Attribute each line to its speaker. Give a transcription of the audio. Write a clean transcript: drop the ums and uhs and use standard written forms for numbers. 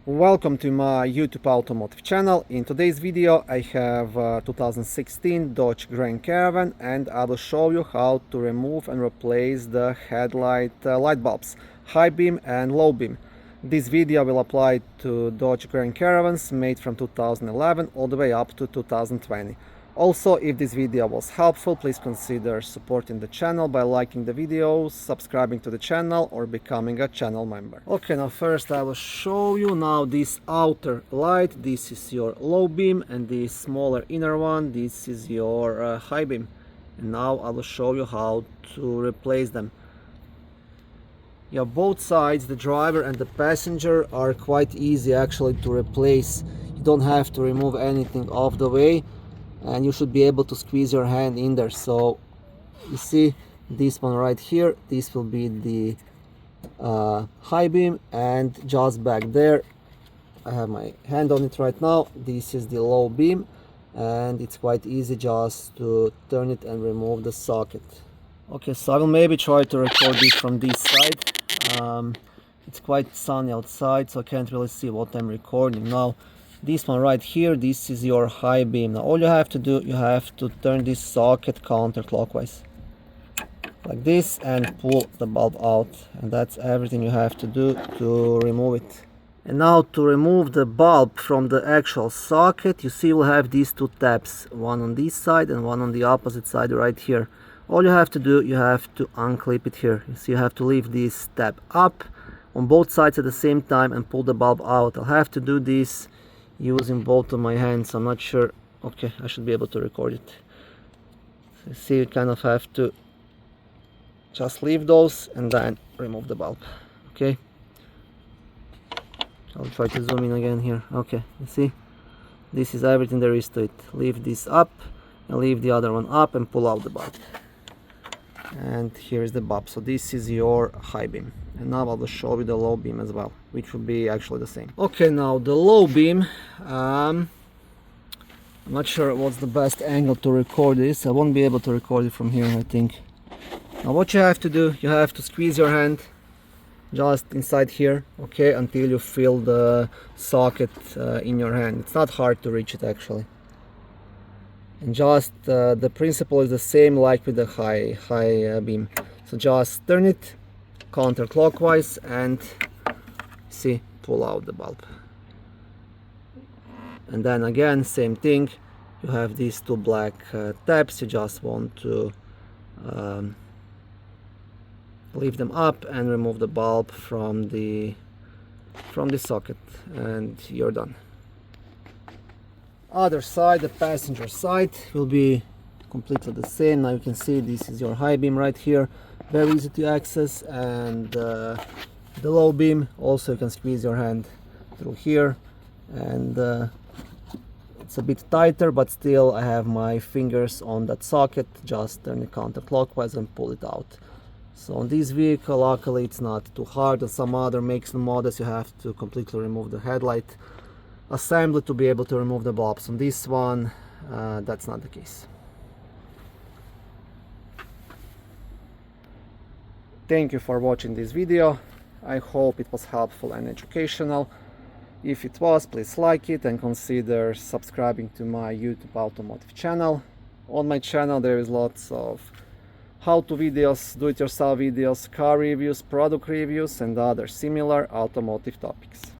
Speaker 1: Welcome to my YouTube automotive channel. In today's video I have 2016 Dodge Grand Caravan and I will show you how to remove and replace the headlight light bulbs, high beam and low beam. This video will apply to Dodge Grand Caravans made from 2011 all the way up to 2020. Also, if this video was helpful, please consider supporting the channel by liking the video, subscribing to the channel or becoming a channel member. Okay, now first I will show you now this outer light. This is your low beam and this smaller inner one, this is your high beam. And now I will show you how to replace them. Yeah, both sides, the driver and the passenger, are quite easy actually to replace. You don't have to remove anything off the way. And you should be able to squeeze your hand in there. So you see this one right here, this will be the high beam, and just back there I have my hand on it right now, this is the low beam, and it's quite easy just to turn it and remove the socket. Okay, so I will maybe try to record this from this side. It's quite sunny outside, so I can't really see what I'm recording now. This one right here, this is your high beam. Now all you have to do, you have to turn this socket counterclockwise like this and pull the bulb out, and that's everything you have to do to remove it. And now to remove the bulb from the actual socket, you see we'll have these two tabs, one on this side and one on the opposite side right here. All you have to do, you have to unclip it here. You see you have to leave this tab up on both sides at the same time and pull the bulb out. I'll have to do this using both of my hands. I'm not sure. Okay, I should be able to record it. So you see, you kind of have to just leave those and then remove the bulb. Okay, I'll try to zoom in again here. Okay, you see, this is everything there is to it. Leave this up and leave the other one up and pull out the bulb. And here's the bulb. So this is your high beam. And now I will show you the low beam as well, which will be actually the same. Okay, now the low beam, I'm not sure what's the best angle to record this. I won't be able to record it from here, I think. Now what you have to do, you have to squeeze your hand just inside here, okay, until you feel the socket in your hand. It's not hard to reach it actually. And just the principle is the same like with the high beam. So just turn it counterclockwise and see, pull out the bulb. And then again, same thing, you have these two black tabs. You just want to leave them up and remove the bulb from the socket, and you're done. Other side, the passenger side, will be completely the same. Now you can see this is your high beam right here, very easy to access, and the low beam also you can squeeze your hand through here, and it's a bit tighter, but still I have my fingers on that socket. Just turn it counterclockwise and pull it out. So on this vehicle, luckily it's not too hard. On some other makes and models you have to completely remove the headlight assembly to be able to remove the bulbs. On this one, that's not the case. Thank you for watching this video. I hope it was helpful and educational. If it was, please like it and consider subscribing to my YouTube automotive channel. On my channel there is lots of how-to videos, do-it-yourself videos, car reviews, product reviews and other similar automotive topics.